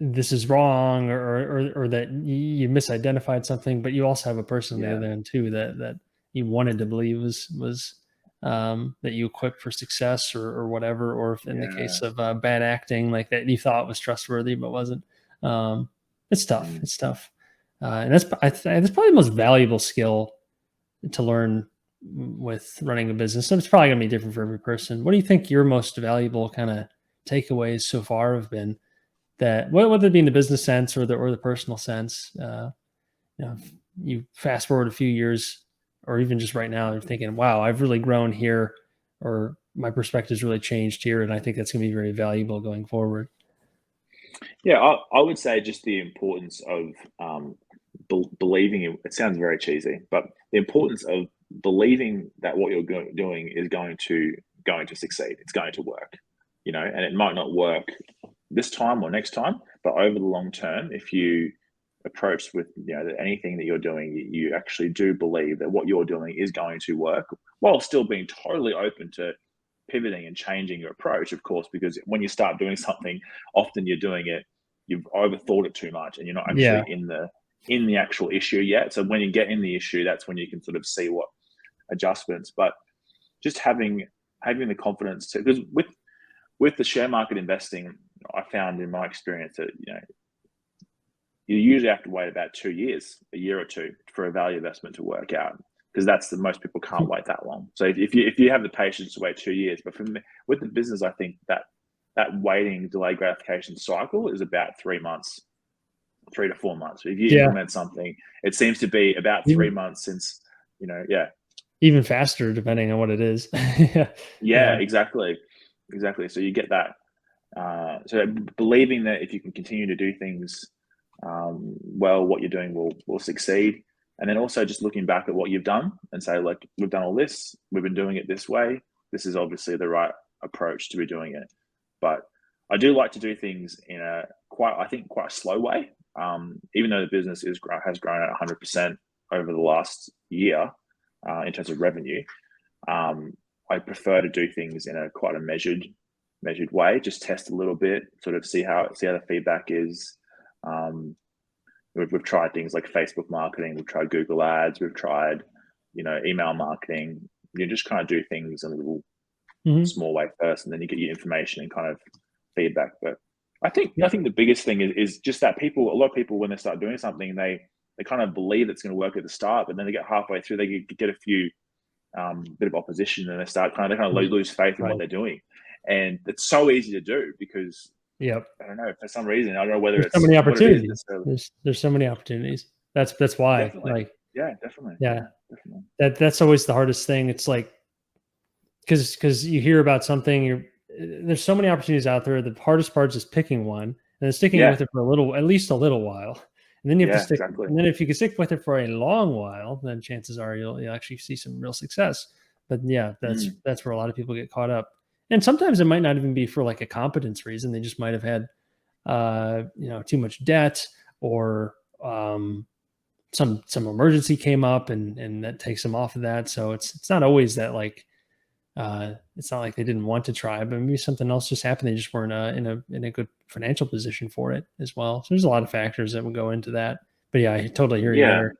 this is wrong, or that you misidentified something, but you also have a person on the yeah, other end too, that you wanted to believe was that you equipped for success, or whatever, or if in the yeah, case of bad acting, like that you thought was trustworthy but wasn't. Um, it's tough. mm. It's tough, and that's probably the most valuable skill to learn with running a business. So it's probably going to be different for every person. What do you think your most valuable kind of takeaways so far have been? That, whether it be in the business sense or the personal sense, if you fast forward a few years, or even just right now, you're thinking, "Wow, I've really grown here," or "My perspective's really changed here," and I think that's going to be very valuable going forward. Yeah, I would say just the importance of believing in. It sounds very cheesy, but the importance of believing that what you're doing is going to succeed. It's going to work, and it might not work this time or next time, but over the long term, if you approach with anything that you're doing, you actually do believe that what you're doing is going to work, while still being totally open to pivoting and changing your approach, of course, because when you start doing something, often you've overthought it too much, and you're not actually Yeah, in the actual issue yet. So when you get in the issue, that's when you can sort of see what adjustments. But just having the confidence to, because with the share market investing, I found in my experience that you usually have to wait about 2 years, a year or two, for a value investment to work out, because most people can't wait that long. So if you have the patience to wait 2 years, but for me, with the business, I think that waiting delayed gratification cycle is about 3 months, 3 to 4 months. If you yeah, implement something, it seems to be about three even months since yeah, even faster depending on what it is. Yeah, yeah, yeah, exactly. So you get that. So believing that if you can continue to do things well, what you're doing will succeed. And then also just looking back at what you've done and say, like, we've done all this, we've been doing it this way. This is obviously the right approach to be doing it. But I do like to do things in I think quite a slow way. Even though the business has grown at 100% over the last year in terms of revenue, I prefer to do things in a quite a measured way. Just test a little bit, sort of see how the feedback is. Um, we've tried things like Facebook marketing, we've tried Google Ads, we've tried email marketing. You just kind of do things in a little hmm small way first, and then you get your information and kind of feedback. But I think the biggest thing is just that a lot of people, when they start doing something, they kind of believe it's going to work at the start, but then they get halfway through, they get a few bit of opposition, and they kind of lose faith in what they're doing, and it's so easy to do because Yep. I don't know, for some reason, I don't know whether There's it's so many what it is opportunities. necessarily. There's so many opportunities. That's why. Definitely. Like, Yeah, definitely. yeah, definitely. that's always the hardest thing. It's like because you hear about something, there's so many opportunities out there. The hardest part is just picking one and then sticking with it for at least a little while. And then you have to stick. Exactly. And then if you can stick with it for a long while, then chances are you'll actually see some real success. But yeah, that's where a lot of people get caught up. And sometimes it might not even be for like a competence reason. They just might have had too much debt, or some emergency came up and that takes them off of that. So it's not always that like it's not like they didn't want to try, but maybe something else just happened. They just weren't in a good financial position for it as well. So there's a lot of factors that would go into that. But yeah, I totally hear you there.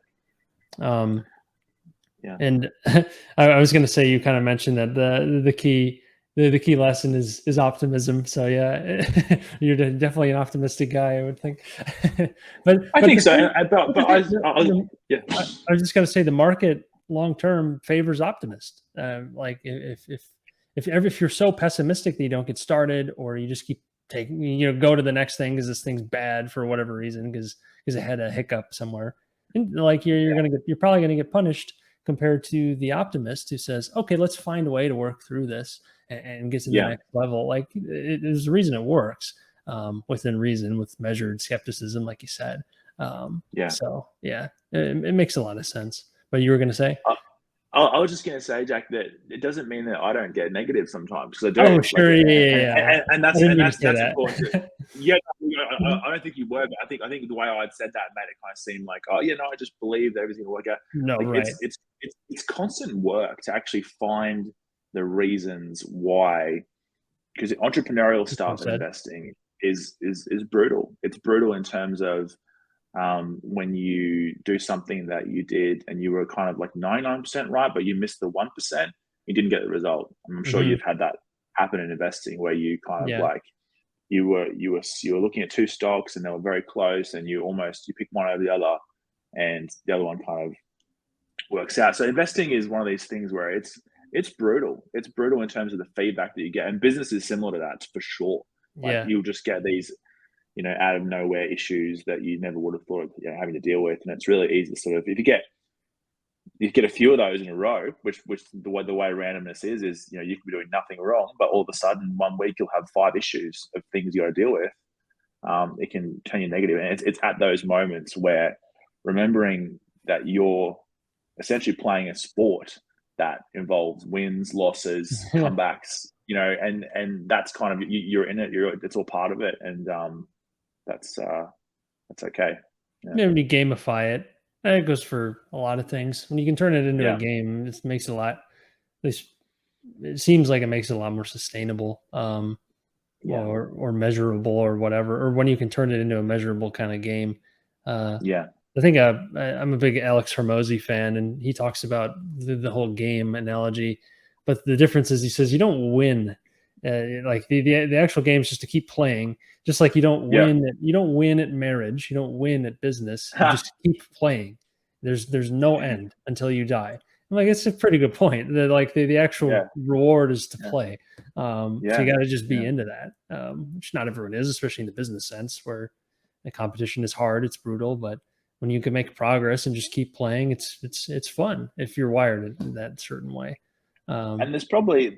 And I was going to say, you kind of mentioned that the key lesson is optimism. So yeah, you're definitely an optimistic guy, I would think. but I think so. I was just going to say the market long term favors optimists. Like if you're so pessimistic that you don't get started, or you just keep taking, go to the next thing because this thing's bad for whatever reason, because it had a hiccup somewhere, and like you're probably gonna get punished, compared to the optimist who says, okay, let's find a way to work through this and get to the next level. Like there's a reason it works, within reason, with measured skepticism, like you said. So yeah, it makes a lot of sense. But you were going to say? I was just going to say, Jack, that it doesn't mean that I don't get negative sometimes, because I do. Oh, sure, yeah. And that's important. I don't think you were, but I think the way I'd said that made it kind of seem like, oh yeah, no, I just believe that everything will work out. No, like, it's constant work to actually find the reasons why, because entrepreneurial stuff and investing is brutal. It's brutal in terms of when you do something that you did and you were kind of like 99% right, but you missed the 1%, you didn't get the result. I'm sure you've had that happen in investing, where you kind of like you were looking at two stocks and they were very close, and you picked one over the other, and the other one kind of works out. So investing is one of these things where it's brutal. It's brutal in terms of the feedback that you get, and business is similar to that for sure. Like you'll just get these out of nowhere issues that you never would have thought of having to deal with. And it's really easy to sort of, if you get a few of those in a row, which the way randomness is you could be doing nothing wrong, but all of a sudden 1 week you'll have 5 issues of things you got to deal with. It can turn you negative. And it's at those moments where remembering that you're essentially playing a sport that involves wins, losses, comebacks, and that's kind of, you're in it, it's all part of it. And that's okay. When you gamify it, it goes for a lot of things. When you can turn it into a game, it makes it a lot, at least it seems like it makes it a lot more sustainable, or measurable, or whatever, or when you can turn it into a measurable kind of game. I think I'm a big Alex Hormozy fan, and he talks about the whole game analogy, but the difference is he says you don't win. Like the actual game is just to keep playing, just like you don't win. You don't win at marriage. You don't win at business. You just keep playing. There's no end until you die. I'm like, it's a pretty good point. The actual reward is to play. So you got to just be into that, which not everyone is, especially in the business sense, where the competition is hard. It's brutal, but when you can make progress and just keep playing, it's fun if you're wired in that certain way. And there's probably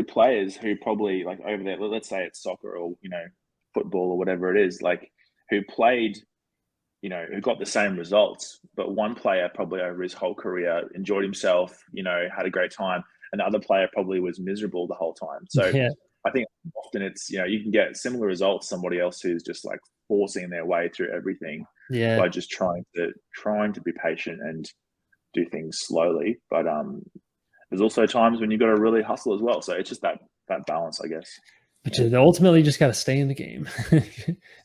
players who probably, like, over there, let's say it's soccer or football or whatever it is, like, who played, who got the same results, but one player probably over his whole career enjoyed himself, had a great time, and the other player probably was miserable the whole time. So I think often it's, you can get similar results to somebody else who's just like forcing their way through everything by just trying to be patient and do things slowly. But there's also times when you've got to really hustle as well. So it's just that balance, I guess. But ultimately, you just got to stay in the game. Stay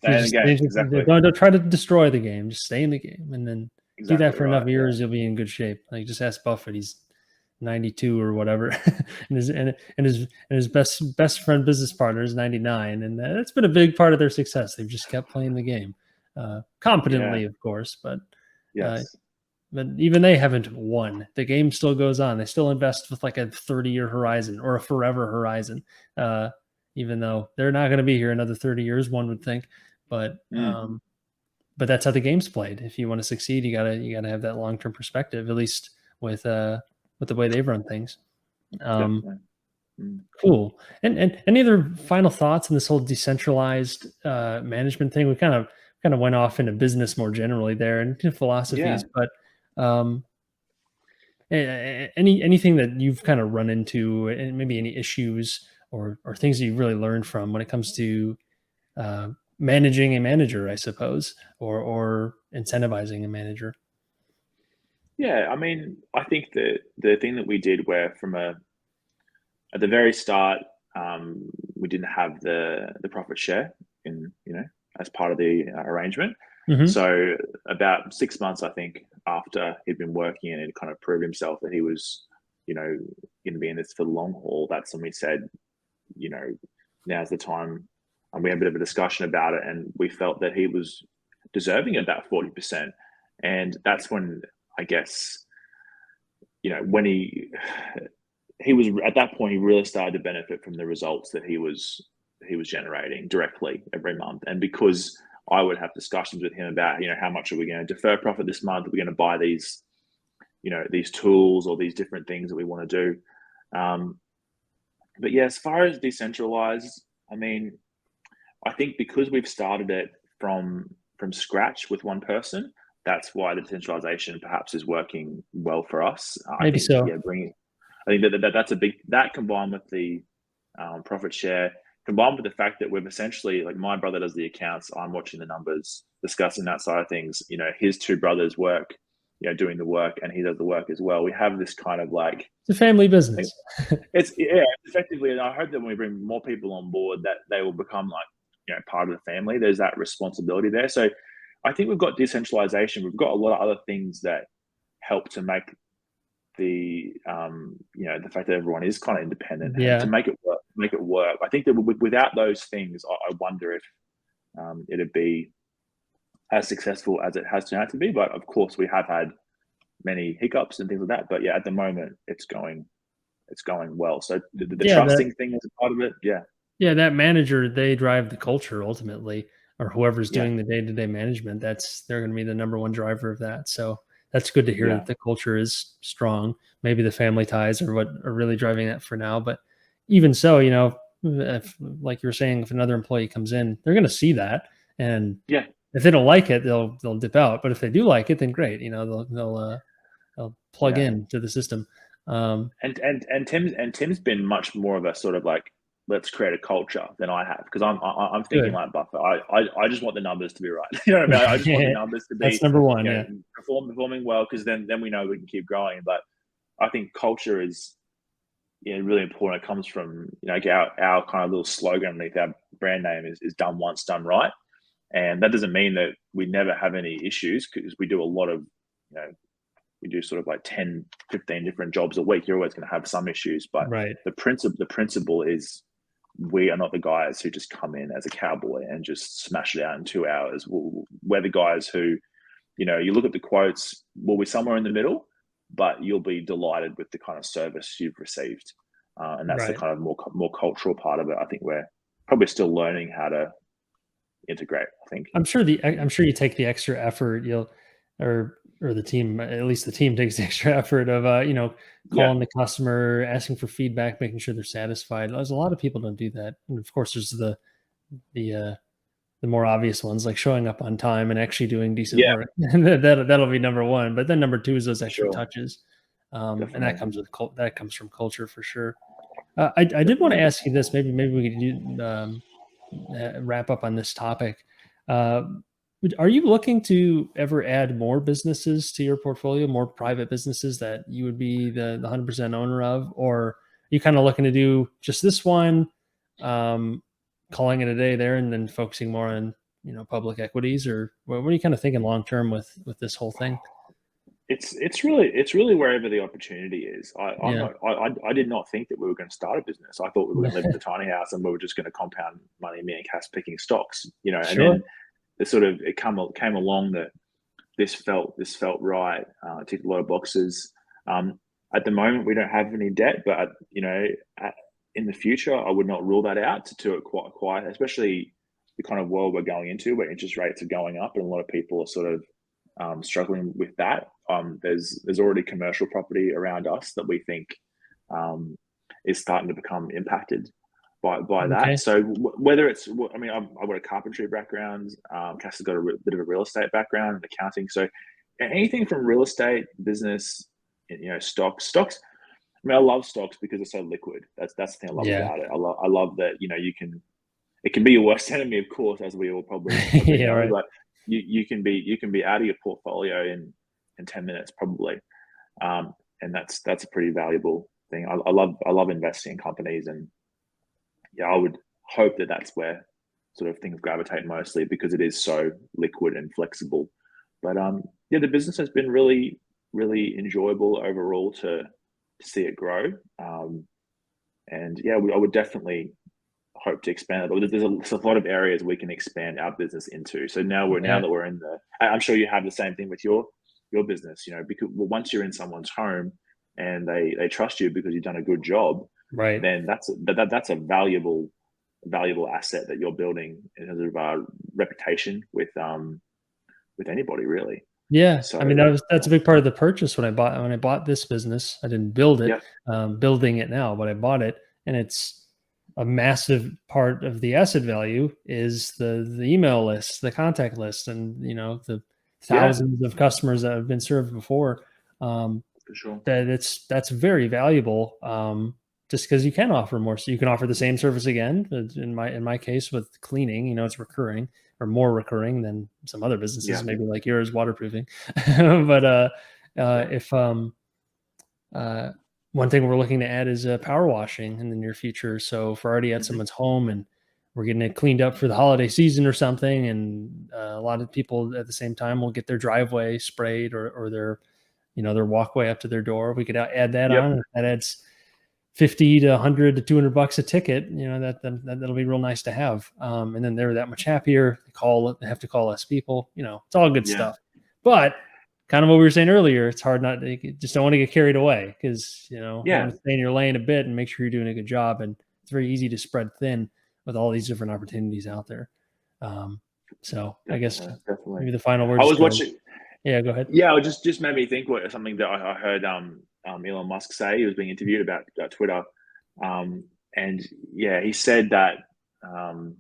in the game, exactly. Don't try to destroy the game. Just stay in the game, and then do that for enough years, you'll be in good shape. Like, just ask Buffett; he's 92 or whatever, and his best friend business partner is 99, and that's been a big part of their success. They've just kept playing the game, Yeah. competently, of course, uh, Yes. but even they haven't won. The game still goes on. They still invest with like a 30-year horizon or a forever horizon, uh, even though they're not going to be here another 30 years, one would think. But Mm, but that's how the game's played. If you want to succeed, you gotta have that long term perspective, at least with the way they've run things. Um, definitely. Mm. cool. And any other final thoughts on this whole decentralized management thing? We kind of went off into business more generally there and Yeah. philosophies, but um, anything that you've kind of run into, and maybe any issues or things that you really learned from when it comes to uh, managing a manager, I suppose, or incentivizing a manager. Yeah. I mean, I think that the thing that we did where from at the very start, we didn't have the profit share in, as part of the arrangement. Hmm. So about 6 months, I think, after he'd been working and he'd kind of proved himself that he was, going to be in this for the long haul, that's when we said, you know, now's the time. And we had a bit of a discussion about it, and we felt that he was deserving of that 40%. And that's when I guess, when he was at that point, he really started to benefit from the results that he was generating directly every month. And because I would have discussions with him about, how much are we going to defer profit this month? Are we going to buy these tools or these different things that we want to do? But yeah, as far as decentralized, I mean, I think because we've started it from scratch with one person, that's why the decentralization perhaps is working well for us. I Maybe think, so. yeah, I think that's a big that combined with the profit share, combined with the fact that we've essentially, like, my brother does the accounts, I'm watching the numbers, discussing that side of things. His two brothers work, doing the work, and he does the work as well. We have this kind of like, It's a family I think business. it's effectively, and I hope that when we bring more people on board, that they will become like, part of the family. There's that responsibility there. So I think we've got decentralization. We've got a lot of other things that help to make the fact that everyone is kind of independent and to Yeah. make it work. I think that without those things, I wonder if it'd be as successful as it has turned out to be. But of course, we have had many hiccups and things like that. But yeah, at the moment, it's going well. So the Yeah. That trusting thing is a part of it. Yeah, Yeah, that manager, they drive the culture ultimately, or whoever's yeah, doing the day-to-day management. They're going to be the number one driver of that. So that's good to hear yeah, that the culture is strong. Maybe the family ties are what are really driving that for now. But even so, if, like you were saying, if another employee comes in, they're going to see that, and yeah. if they don't like it, they'll dip out. But if they do like it, then great. They'll plug Yeah. in to the system. Um, And Tim's been much more of a sort of like, let's create a culture than I have, because I'm thinking good. like Buffett. I just want the numbers to be right. You know what I mean? I just want the numbers to That's be, number one. Yeah. performing well, because then we know we can keep growing. But I think culture is, really important. It comes from, like, our kind of little slogan underneath our brand name is done once, done right. And that doesn't mean that we never have any issues, because we do a lot of, you know, we do sort of like 10, 15 different jobs a week. You're always going to have some issues, but Right. the principle is, we are not the guys who just come in as a cowboy and just smash it out in 2 hours. We're the guys who, you look at the quotes, we'll be somewhere in the middle, but you'll be delighted with the kind of service you've received. And that's the Right. kind of more cultural part of it. I think we're probably still learning how to integrate, I think. I'm sure you take the extra effort. Or the team, at least the team takes the extra effort of Yeah, calling the customer, asking for feedback, making sure they're satisfied. There's a lot of people don't do that, and of course, there's the uh, the more obvious ones like showing up on time and actually doing decent yeah, work. That'll be number one. But then number two is those for extra sure. touches, and that Definitely, that comes from culture for sure. I did want to definitely. ask you this. Maybe we could wrap up on this topic. Uh, are you looking to ever add more businesses to your portfolio, more private businesses that you would be the 100% owner of, or are you kind of looking to do just this one, um, calling it a day there, and then focusing more on public equities, or what are you kind of thinking long term with this whole thing? it's really wherever the opportunity is. Yeah. I did not think that we were going to start a business. I thought we were going to live in a tiny house and we were just going to compound money, me and Cass picking stocks, and Sure. then it came along that this felt right. It ticked a lot of boxes. At the moment, we don't have any debt, but in the future, I would not rule that out to it quite, especially the kind of world we're going into, where interest rates are going up, and a lot of people are sort of struggling with that. There's already commercial property around us that we think is starting to become impacted by Okay. that. So whether it's, I mean, I've got a carpentry background. Cass has got a bit of a real estate background and accounting. So anything from real estate, business, stocks. I mean, I love stocks because they're so liquid. That's the thing I love Yeah. about it. I love that you can. It can be your worst enemy, of course, as we all probably Yeah. know. Right. But you can be out of your portfolio in 10 minutes probably, and that's a pretty valuable thing. I love investing in companies, and yeah, I would hope that that's where sort of things gravitate mostly because it is so liquid and flexible. But yeah, the business has been really really enjoyable overall to see it grow. And yeah, I would definitely hope to expand it. But there's a lot of areas we can expand our business into. So now Yeah. that we're in I'm sure you have the same thing with your business. Because once you're in someone's home and they trust you because you've done a good job, Right. then that's a valuable asset that you're building in terms of reputation with anybody really. Yeah, So I mean that's a big part of the purchase when I bought this business. I didn't build it, yeah, building it now, but I bought it, and it's a massive part of the asset value is the email list, the contact list, and the yeah, thousands of customers that have been served before. Um, for sure. that's very valuable. Just because you can offer more, so you can offer the same service again. In my case with cleaning, it's recurring or more recurring than some other businesses, Yeah, maybe like yours, waterproofing. But yeah. if uh, one thing we're looking to add is power washing in the near future. So if we're already at Hmm. someone's home and we're getting it cleaned up for the holiday season or something, and a lot of people at the same time will get their driveway sprayed or their walkway up to their door. We could add that Yep. on. That adds 50 to 100 to $200 a ticket. That'll be real nice to have. And then they're that much happier. They have to call less people. It's all good Yeah. stuff. But kind of what we were saying earlier, it's hard not to just don't want to get carried away because you want Yeah. to stay in your lane a bit and make sure you're doing a good job. And it's very easy to spread thin with all these different opportunities out there. So I guess Definitely. Definitely. maybe the final I words was go. watching. Yeah, go ahead. Yeah, it just made me think what something that I heard Elon Musk say. He was being interviewed about Twitter, and yeah, he said that um,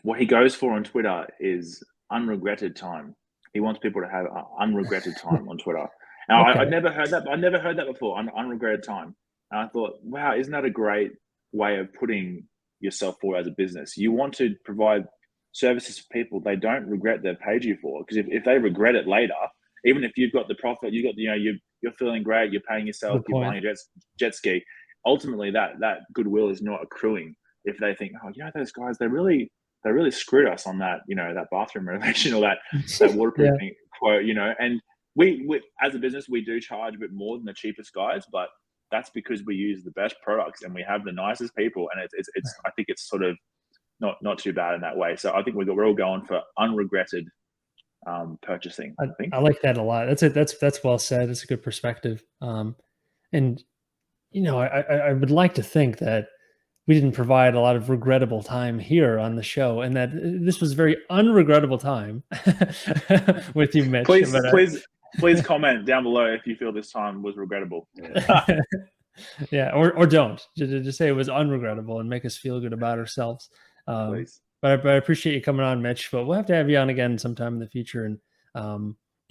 what he goes for on Twitter is unregretted time. He wants people to have unregretted time on Twitter. Now, Okay. I'd never heard that. I never heard that before. Unregretted time. And I thought, wow, isn't that a great way of putting yourself forward as a business? You want to provide services for people they don't regret they've paid you for. Because if they regret it later, even if you've got the profit, you're feeling great, you're paying yourself, Good you're point. buying a jet ski. Ultimately, that goodwill is not accruing if they think, oh, those guys, they really screwed us on that, that bathroom renovation or that Yeah. waterproofing quote, and we as a business, we do charge a bit more than the cheapest guys, but that's because we use the best products and we have the nicest people. And it's I think it's sort of not too bad in that way. So I think we're all going for unregretted purchasing, I, I think. I like that a lot. That's it. That's well said. It's a good perspective. And I would like to think that we didn't provide a lot of regrettable time here on the show, and that this was a very unregrettable time with you, Mitch. Please, please, please comment down below if you feel this time was regrettable. Yeah, or don't just say it was unregrettable and make us feel good about ourselves. Um, Please. but I appreciate you coming on, Mitch. But we'll have to have you on again sometime in the future. And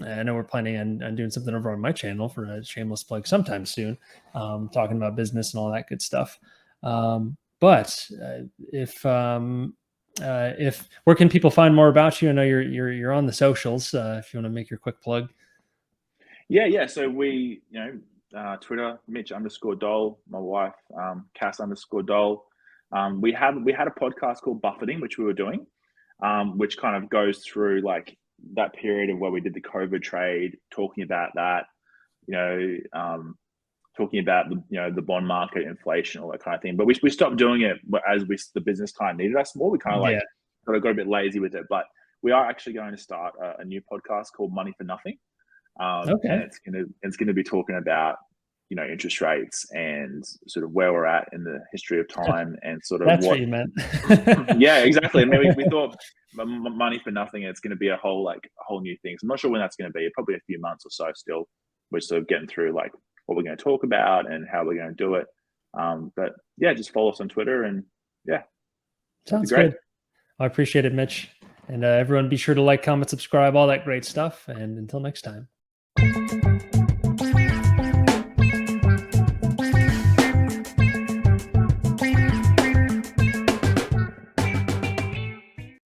I know we're planning on doing something over on my channel for a shameless plug sometime soon, talking about business and all that good stuff. But if where can people find more about you? I know you're on the socials. If you want to make your quick plug. Yeah. So we, Twitter, Mitch_Dol, my wife, Cass_Dol. We had a podcast called Buffeting, which we were doing, which kind of goes through like that period of where we did the COVID trade, talking about that, talking about the bond market, inflation, all that kind of thing. But we stopped doing it as the business kind of needed us more. We kind of like got a bit lazy with it. But we are actually going to start a new podcast called Money for Nothing, and it's gonna be talking about interest rates and sort of where we're at in the history of time and sort of what you meant. Yeah, exactly. I mean, we thought Money for Nothing. It's going to be a whole new thing. So I'm not sure when that's going to be. Probably a few months or so. Still, we're sort of getting through like what we're going to talk about and how we're going to do it. But yeah, just follow us on Twitter and yeah, sounds good. I appreciate it, Mitch. And everyone, be sure to like, comment, subscribe, all that great stuff. And until next time.